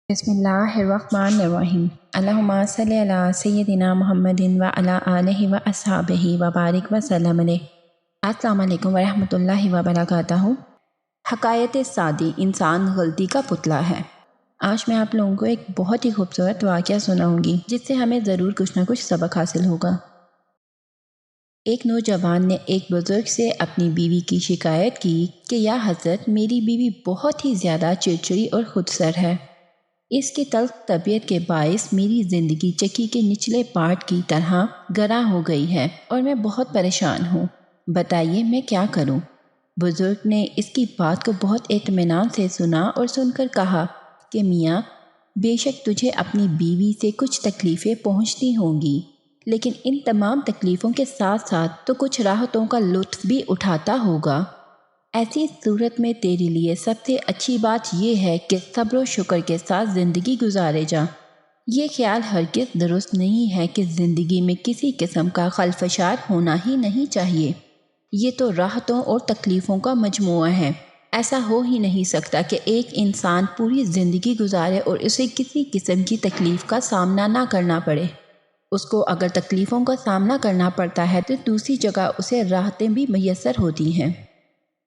بسم اللہ الرحمن الرحیم اللہم صلی علی سیدنا محمد وعلی آلہ واصحابہ وبارک وسلم علیہ۔ السلام علیکم ورحمۃ اللہ وبرکاتہ۔ حکایت سعدی، انسان غلطی کا پتلا ہے۔ آج میں آپ لوگوں کو ایک بہت ہی خوبصورت واقعہ سناؤں گی جس سے ہمیں ضرور کچھ نہ کچھ سبق حاصل ہوگا۔ ایک نوجوان نے ایک بزرگ سے اپنی بیوی کی شکایت کی کہ یا حضرت، میری بیوی بہت ہی زیادہ چڑچڑی اور خودسر ہے۔ اس کی تلخ طبیعت کے باعث میری زندگی چکی کے نچلے پارٹ کی طرح گراں ہو گئی ہے اور میں بہت پریشان ہوں۔ بتائیے میں کیا کروں؟ بزرگ نے اس کی بات کو بہت اطمینان سے سنا اور سن کر کہا کہ میاں، بے شک تجھے اپنی بیوی سے کچھ تکلیفیں پہنچتی ہوں گی، لیکن ان تمام تکلیفوں کے ساتھ ساتھ تو کچھ راحتوں کا لطف بھی اٹھاتا ہوگا۔ ایسی صورت میں تیرے لیے سب سے اچھی بات یہ ہے کہ صبر و شکر کے ساتھ زندگی گزارے جا۔ یہ خیال ہرگز درست نہیں ہے کہ زندگی میں کسی قسم کا خلفشار ہونا ہی نہیں چاہیے۔ یہ تو راحتوں اور تکلیفوں کا مجموعہ ہے۔ ایسا ہو ہی نہیں سکتا کہ ایک انسان پوری زندگی گزارے اور اسے کسی قسم کی تکلیف کا سامنا نہ کرنا پڑے۔ اس کو اگر تکلیفوں کا سامنا کرنا پڑتا ہے تو دوسری جگہ اسے راحتیں بھی میسر ہوتی ہیں۔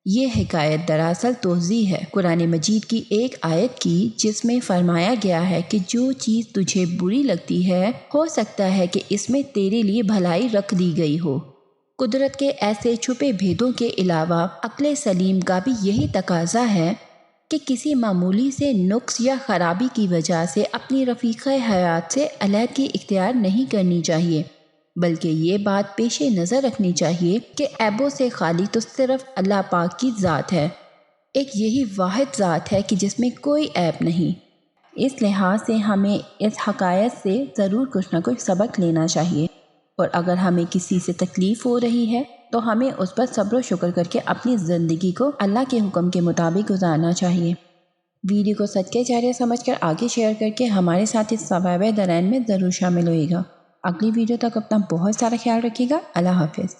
یہ حکایت دراصل توضیح ہے قرآن مجید کی ایک آیت کی، جس میں فرمایا گیا ہے کہ جو چیز تجھے بری لگتی ہے ہو سکتا ہے کہ اس میں تیرے لیے بھلائی رکھ دی گئی ہو۔ قدرت کے ایسے چھپے بھیدوں کے علاوہ عقل سلیم کا بھی یہی تقاضا ہے کہ کسی معمولی سے نقص یا خرابی کی وجہ سے اپنی رفیق حیات سے علیحدگی اختیار نہیں کرنی چاہیے، بلکہ یہ بات پیش نظر رکھنی چاہیے کہ عیبوں سے خالی تو صرف اللہ پاک کی ذات ہے۔ ایک یہی واحد ذات ہے کہ جس میں کوئی عیب نہیں۔ اس لحاظ سے ہمیں اس حکایت سے ضرور کچھ نہ کچھ سبق لینا چاہیے، اور اگر ہمیں کسی سے تکلیف ہو رہی ہے تو ہمیں اس پر صبر و شکر کر کے اپنی زندگی کو اللہ کے حکم کے مطابق گزارنا چاہیے۔ ویڈیو کو صدقہ جاریہ سمجھ کر آگے شیئر کر کے ہمارے ساتھ اس ثواب دارین میں ضرور شامل ہوئے گا۔ اگلی ویڈیو تک اپنا بہت سارا خیال رکھیے گا۔ اللہ حافظ۔